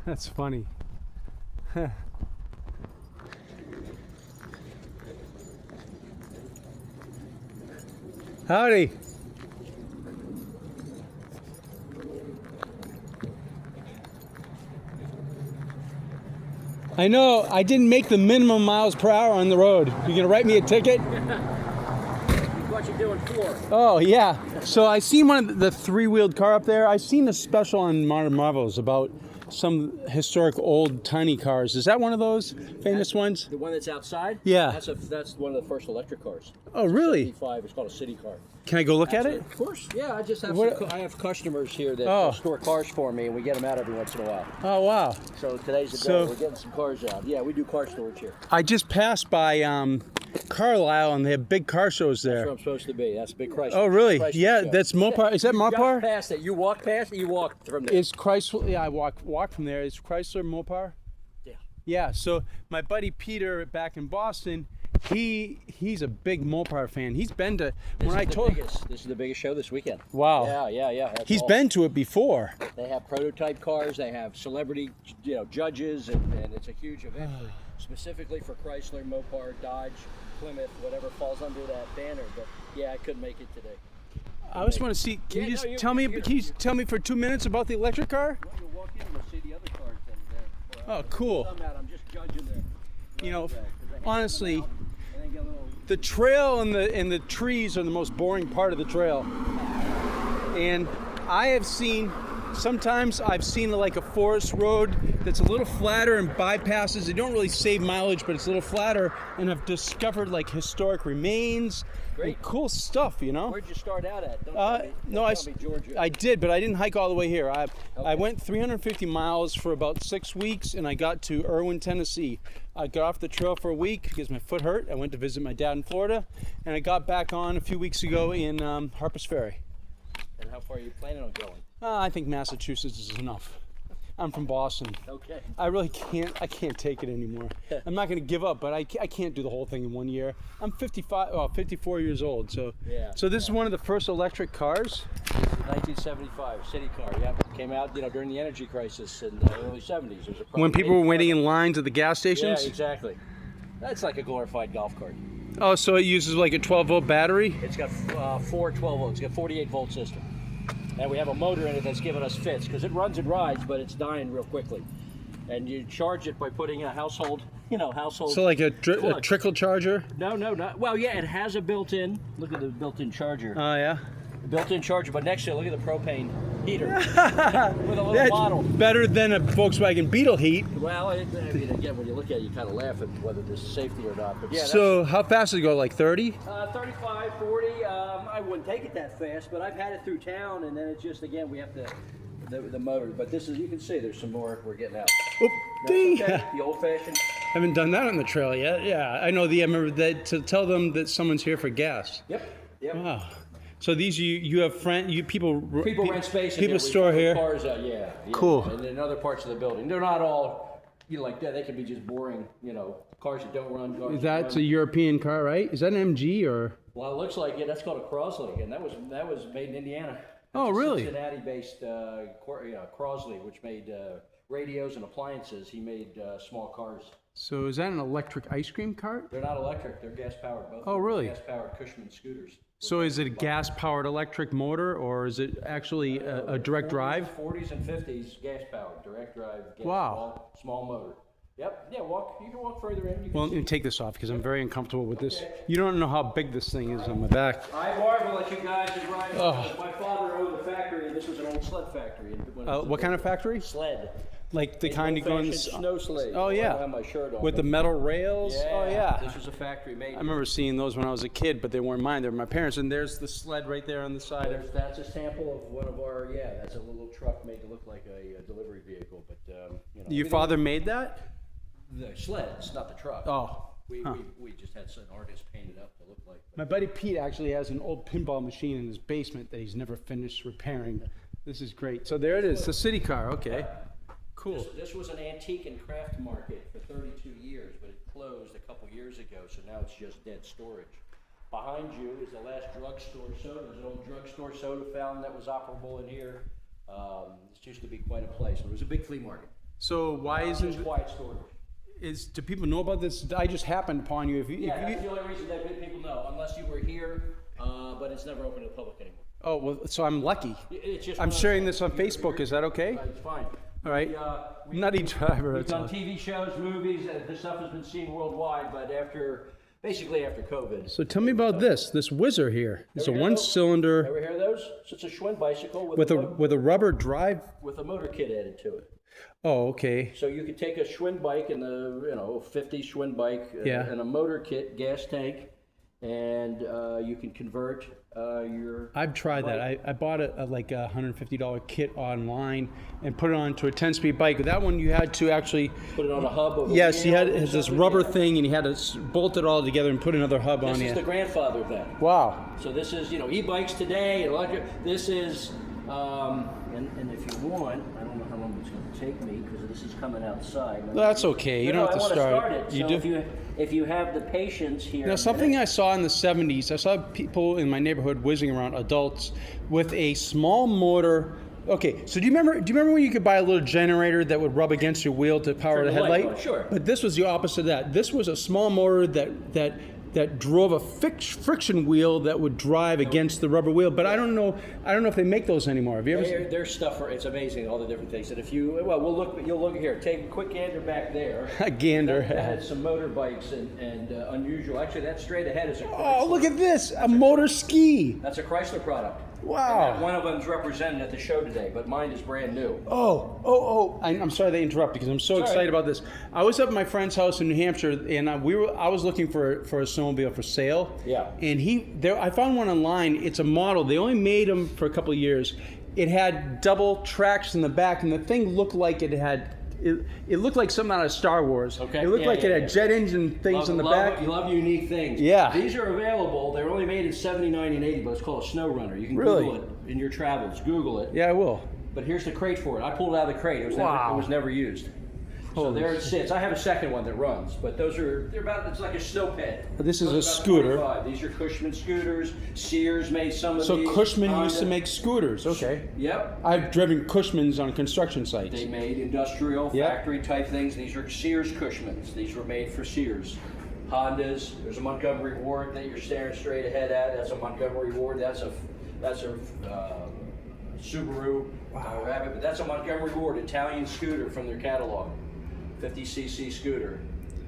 That's funny. Howdy. I know I didn't make the minimum miles per hour on the road. You gonna write me a ticket? What you doing for? Oh yeah. So I seen one of the three-wheeled car up there. I seen a special on Modern Marvels about some historic old tiny cars. Is that one of those famous ones? The one that's outside? Yeah. That's one of the first electric cars. Oh really? 75. It's called a city car. Can I go look at it? Of course. Yeah, I just have I have customers here that Oh. store cars for me, and we get them out every once in a while. Oh wow. So today's the day. We're getting some cars out. Yeah, we do car storage here. I just passed by Carlisle and they have big car shows there. That's where I'm supposed to be. That's a big Chrysler. Oh really? Chrysler Yeah, show. that's Mopar. Is that You Mopar? just passed it. You walked past it. You walked from there. Is Chrysler? Yeah, I walk from there. Is Chrysler Mopar? Yeah. Yeah. So my buddy Peter back in Boston, he's a big Mopar fan. He's been to This is the biggest show this weekend. Wow. Yeah. He's been to it before. They have prototype cars. They have celebrity, judges, and it's a huge event specifically for Chrysler, Mopar, Dodge, Plymouth, whatever falls under that banner. But yeah, I couldn't make it today. I just want to see. Can you just tell me? Can you tell me for 2 minutes about the electric car? Well, you'll walk in and you'll see the other cars in there. Oh, cool. I'm just judging there. You know, honestly, the trail and the trees are the most boring part of the trail. And sometimes I've seen like a forest road that's a little flatter and bypasses. They don't really save mileage, but it's a little flatter. And I've discovered like historic remains. Great. And cool stuff, you know. Where'd you start out at? Georgia. I did, but I didn't hike all the way here. I went 350 miles for about 6 weeks, and I got to Irwin, Tennessee. I got off the trail for a week because my foot hurt. I went to visit my dad in Florida, and I got back on a few weeks ago in Harpers Ferry. And how far are you planning on going? I think Massachusetts is enough. I'm from Boston. Okay. I really can't take it anymore. I'm not going to give up, but I can't do the whole thing in 1 year. I'm 54 years old, so this is one of the first electric cars. 1975 city car. Yep, came out during the energy crisis in the early 70s. There's When people were waiting in lines at the gas stations. Yeah, exactly. That's like a glorified golf cart. Oh, so it uses like a 12-volt battery? It's got 4 12 volts. It's got 48-volt system. And we have a motor in it that's giving us fits because it runs and rides, but it's dying real quickly. And you charge it by putting a household. So like a trickle charger? No, not. Well, yeah, it has a built-in. Look at the built-in charger. Oh yeah. Built-in charger, but next to it, look at the propane heater with a little bottle. Better than a Volkswagen Beetle heat. Well, again, when you look at it, you kind of laugh at whether this is safety or not. But yeah. So how fast does it go? Like 30? 35, 40. I wouldn't take it that fast, but I've had it through town, and then it's just we have the motor. But this is, you can see, there's some more we're getting out. Oop, ding. Okay, the old-fashioned. Haven't done that on the trail yet. Yeah, I know. I remember that to tell them that someone's here for gas. Yep. Wow. So these you have people rent space. People store here. Cars out, yeah. Cool. And in other parts of the building, they're not all like that. They can be just boring, cars that don't run. Cars That's a European car, right? Is that an MG or? Well, it looks like it. That's called a Crosley, and that was made in Indiana. Oh, really? Cincinnati-based Crosley, which made radios and appliances. He made small cars. So is that an electric ice cream cart? They're not electric. They're gas-powered. Oh, really? Gas-powered Cushman scooters. So is it a gas-powered electric motor, or is it actually a direct drive? 40s and 50s, gas-powered, direct drive. Wow. Small motor. Yep. Yeah. You can walk further in. Well, let me take this off because I'm very uncomfortable with this. You don't know how big this thing is on my back. I marvel at you guys and ride. My father owned the factory, and this was an old sled factory. What kind of factory? Sled. Like the kind you go in the snow sled. Oh yeah. I have my shirt on. With the metal rails. Yeah. Oh yeah. This was a factory made. I remember seeing those when I was a kid, but they weren't mine. They were my parents. And there's the sled right there on the side. That's a sample of one of our. Yeah, that's a little truck made to look like a delivery vehicle. But Your father made that? The sled, it's not the truck. Oh. We just had some artists paint it up to look like. My buddy Pete actually has an old pinball machine in his basement that he's never finished repairing. This is great. So there it is, the city car. Okay. Cool. This was an antique and craft market for 32 years, but it closed a couple years ago, so now it's just dead storage. Behind you is the last drugstore soda. There's an old drugstore soda fountain that was operable in here. This used to be quite a place. It was a big flea market. So why It's isn't quiet storage. do people know about this? I just happened upon you. Yeah, that's the only reason that people know, unless you were here, but it's never open to the public anymore. Oh well, so I'm lucky. It's just I'm sharing this on Facebook. Is that okay? It's fine. All right. We, Nutty Driver. We've That's done all. TV shows, movies. This stuff has been seen worldwide, but basically after COVID. So tell me about this Whizzer here. It's a Ever hear those? one-cylinder Ever hear those? So it's a Schwinn bicycle with a rubber drive. with a motor kit added to it. Oh, okay. So you could take a Schwinn bike and the 50 Schwinn bike and a motor kit, gas tank, and you can convert your. I've tried that. I bought a like a $150 kit online and put it onto a 10-speed bike. That one you had to actually Put it on a hub of. yes, you had this rubber thing and you had to bolt it all together and put another hub on This is it. the grandfather then. Wow. So this is e-bikes today, electric. This is and if you want, I don't know how long it's going to take me because this is coming outside. Well, that's okay. You don't have to start it. You So do. if you have the patience here. Now, something I saw in the 70s, I saw people in my neighborhood whizzing around, adults, with a small motor. Okay, so do you remember when you could buy a little generator that would rub against your wheel to power the the light headlight? bulb, sure. But this was the opposite of that. This was a small motor that drove a friction wheel that would drive against the rubber wheel. But I don't know if they make those anymore. Have you ever seen? Their stuff, it's amazing, all the different things. And if you'll look here. Take a quick gander back there. A gander. That had some motorbikes and unusual. Actually, that straight ahead is a Chrysler. Oh, look at this! A motor ski. That's a Chrysler product. Wow. And one of them's represented at the show today, but mine is brand new. Oh! I'm sorry they interrupt because I'm so excited about this. I was up at my friend's house in New Hampshire, and I was looking for a snowmobile for sale. Yeah. And I found one online. It's a model. They only made them for a couple of years. It had double tracks in the back, and the thing looked like it had. It looked like something out of Star Wars. Okay. It looked like it had jet engine things in the back. You love unique things. Yeah. These are available. They're only made in 79 and 80, but it's called a snow runner. You can Really? Google it in your travels. Google it. Yeah, I will. But here's the crate for it. I pulled it out of the crate. It was never used. So Holy there it sits. I have a second one that runs, but they're about. It's like a snow ped. This is a About scooter. 25. These are Cushman scooters. Sears made some of So these. Cushman used to Honda. make scooters. Okay. Yep. I've driven Cushmans on construction sites. They made industrial, Yep. factory type things. These are Sears Cushmans. These were made for Sears. Hondas. There's a Montgomery Ward that you're staring straight ahead at. That's a Montgomery Ward. That's a Subaru Rabbit. But that's a Montgomery Ward Italian scooter from their catalog. 50cc scooter.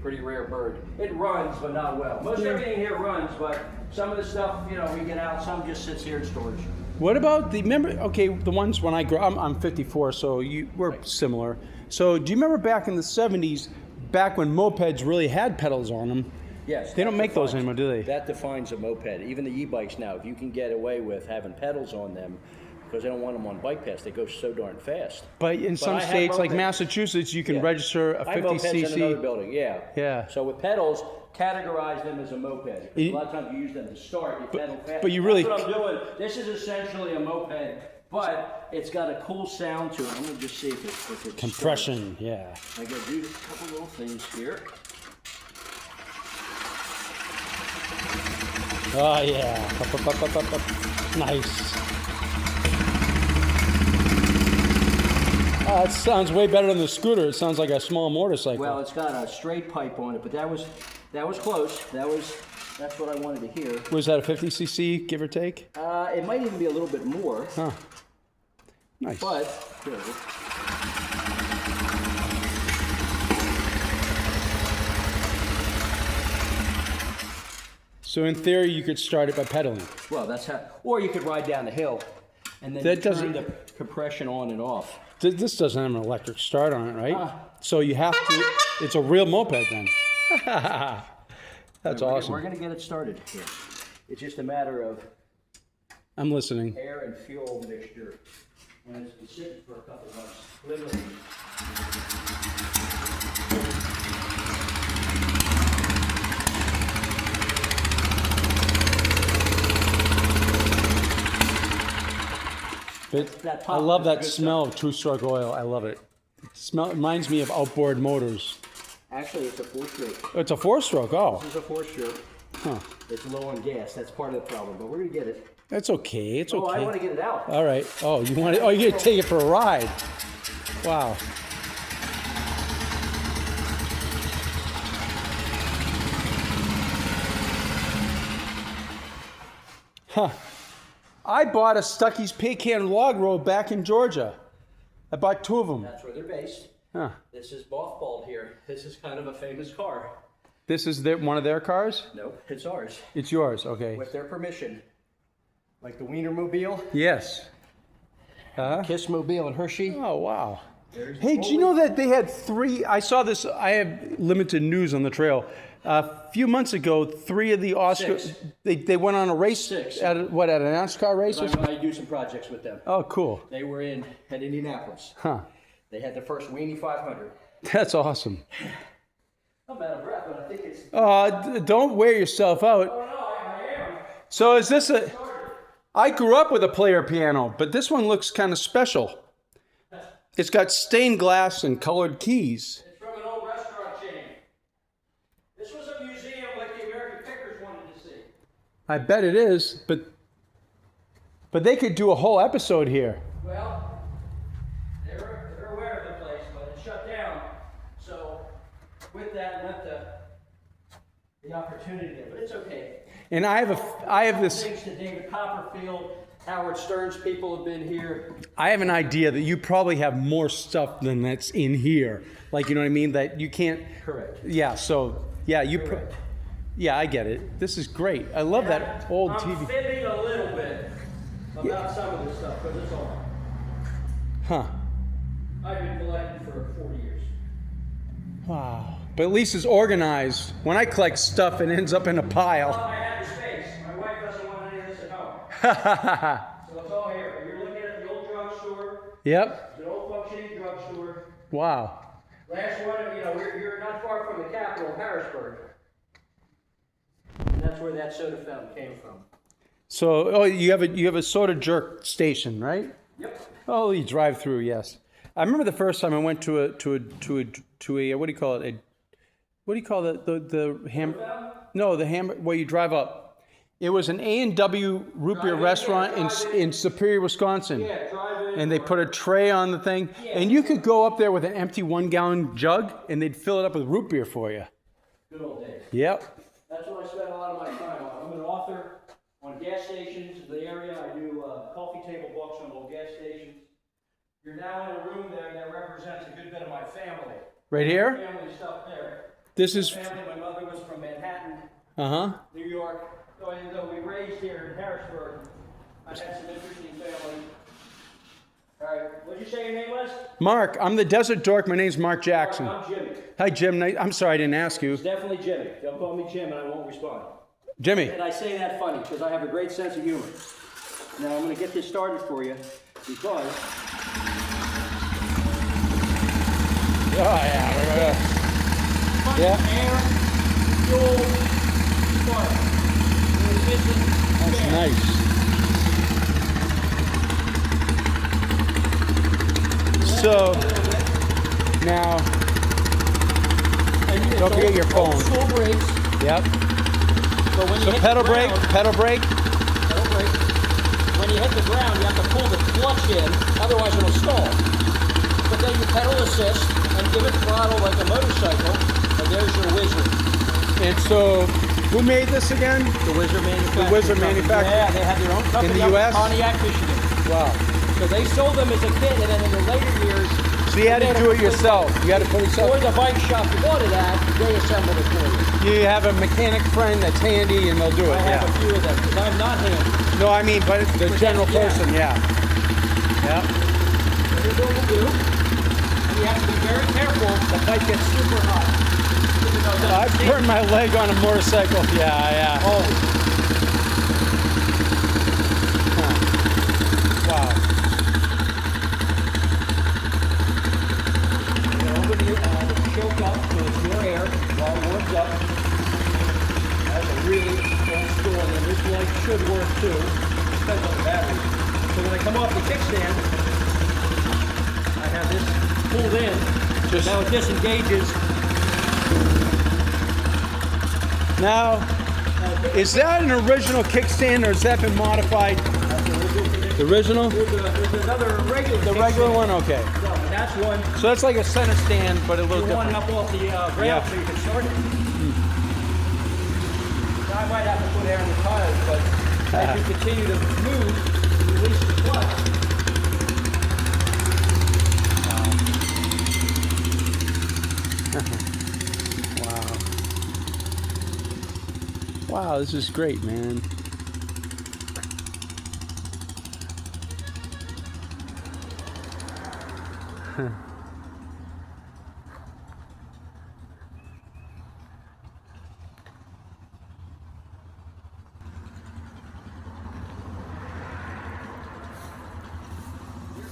Pretty rare bird. It runs, but not well. Most everything here runs, but some of the stuff, we get out. Some just sits here in storage. What about the ones when I grew up, I'm 54, so we're similar. So do you remember back in the 70s, back when mopeds really had pedals on them? Yes. They don't that make those defines- anymore, do they? That defines a moped. Even the e-bikes now, if you can get away with having pedals on them, because they don't want them on bike paths, they go so darn fast. But in some I have states like mopeds. Massachusetts, you can Yeah. register a I have mopeds in another 50cc. building, yeah. Yeah. So with pedals, categorize them as a moped. A lot of times you use them to start, you pedal fast. but you really- That's what I'm doing. This is essentially a moped, but it's got a cool sound to it. I'm going to just see if it Compression, yeah. starts. I got to do a couple little things here. Oh yeah. Up, up, up, up, up. Nice. It sounds way better than the scooter. It sounds like a small motorcycle. Well, it's got a straight pipe on it, but that was close. That's what I wanted to hear. Was that a 50cc, give or take? It might even be a little bit more, Huh. Nice. but here it is. So in theory, you could start it by pedaling. Well, that's how. Or you could ride down the hill, and then That you turn doesn't- the compression on and off. This doesn't have an electric start on it, right? So you have to, it's a real moped then. That's awesome. We're going to get it started here. It's just a matter of I'm listening. air and fuel mixture. And it's been sitting for a couple months, literally. I love that smell of two-stroke oil. I love it. It reminds me of outboard motors. Actually, it's a four-stroke. Oh, it's a four-stroke. Oh, This is a four-stroke. huh. It's low on gas. That's part of the problem, but we're going to get it. That's okay. It's Oh, I okay. want to get it out. All right. Oh, you want it? Oh, you're gonna take it for a ride. Wow. Huh. I bought a Stuckey's Pecan log roll back in Georgia. I bought 2 of them. That's where they're based. Huh. This is Mothballed here. This is kind of a famous car. This is one of their cars? Nope, it's ours. It's yours, okay. With their permission. Like the Wienermobile, Yes. Huh? Kissmobile, and Hershey. Oh, wow. There's Hey, do you know that they had 3? I saw this. I have limited news on the trail. A few months ago, 3 of the Oscar. 6. They went on a race. 6. At a NASCAR race? Or something? I do some projects with them. Oh, cool. They were at Indianapolis. Huh. They had the first Weenie 500. That's awesome. I'm out of breath, but I think it's. Don't wear yourself out. Oh, no, I am. So is this a? I grew up with a player piano, but this one looks kind of special. It's got stained glass and colored keys. It's from an old restaurant chain. This was a museum like the American Pickers wanted to see. I bet it is, but they could do a whole episode here. Well, they're aware of the place, but it shut down. So with that went the opportunity there, but it's okay. And I have this. Thanks to David Copperfield, Howard Stern's people have been here. I have an idea that you probably have more stuff than that's in here. Like, you know what I mean? That you can't. Correct. Yeah. So yeah, Correct. yeah, I get it. This is great. I love that old I'm TV. fibbing a little bit about some of this stuff, because it's all. Huh. I've been collecting for 40 years. Wow. But at least it's organized. When I collect stuff, it ends up in a Well, pile. I have the space. My wife doesn't want any of this at home. So it's all here. You're looking at the old drugstore. Yep. It's an old functioning drugstore. Wow. Last one, you're not far from the capital, Harrisburg. And that's where that soda fountain came from. So, you have a soda jerk station, right? Yep. Oh, you drive through, yes. I remember the first time I went to a what do you call it? What do you call the ham? No, the ham where you drive up. It was an A&W root beer restaurant in Superior, Wisconsin. Yeah, drive in. And they put a tray on the thing, and you could go up there with an empty 1-gallon jug, and they'd fill it up with root beer for you. Good old days. Yep. That's what I spend a lot of my time on. I'm an author on gas stations in the area. I do coffee table books on old gas stations. You're now in a room there that represents a good bit of my family. Right here. Family stuff there. This is. Family, my mother was from Manhattan, Uh-huh. New York. So even though we raised here in Harrisburg, I had some interesting family. All right, what'd you say your name was? Mark, I'm the Desert Dork. My name's Mark Jackson. I'm Jimmy. Hi, Jim. I'm sorry I didn't ask you. It's definitely Jimmy. Don't call me Jim and I won't respond. Jimmy. And I say that funny because I have a great sense of humor. Now I'm going to get this started for you because Oh, yeah. Yeah. air, fuel, spark. That's nice. So, now, don't forget your phone. Old school brakes. Yep. So when you So hit pedal the brake, ground, pedal brake. pedal brake. When you hit the ground, you have to pull the clutch in, otherwise it'll stall. But then you pedal assist and give it throttle like a motorcycle, and there's your Wizard. And so, who made this again? The Wizard manufacturer. The Wizard manufacturer. Yeah, they had their own company In the up US? Pontiac, Michigan. Wow. So they sold them as a kit, and then in the later years, So you had to do it yourself. You had to put it or yourself. the bike shop you bought it at, they assembled it for you. You have a mechanic friend that's handy, and they'll do it. I have Yeah. a few of them, because I'm not handy. No, I mean, but it's the general Yeah. person. Yeah. Yeah. So here's what we'll do. And you have to be very careful. The bike gets super hot. Even though it I've doesn't burned my leg on a motorcycle. Yeah, yeah. Always. Wow. Over the choke up so it's more air while it warms up. That's a really old school, and then this light should work too. Depends on the battery. So when I come off the kickstand, I have this pulled in. Now it disengages. Now, Is that an original kickstand or has that been modified? The original? There's another regular. The regular one? Okay. So that's one. So that's like a center stand, but a little One different. up off the rail so you can start it. I might have to put air in the tires, but as you continue to move, you release the clutch. Wow. Wow, this is great, man.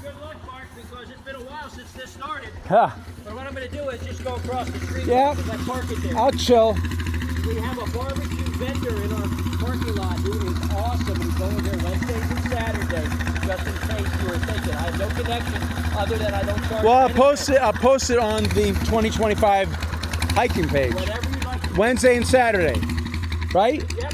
Good luck, Mark, because it's been a while since this started. Huh. But what I'm going to do is just go across the street Yeah. because I park it there. I'll chill. We have a barbecue vendor in our parking lot who is awesome. He's going there Wednesdays and Saturdays, just in case you were thinking. I have no connection other than I don't charge. Well, anything. I'll post it on the 2025 hiking page. Whatever you like. Wednesday and Saturday, right? Yep.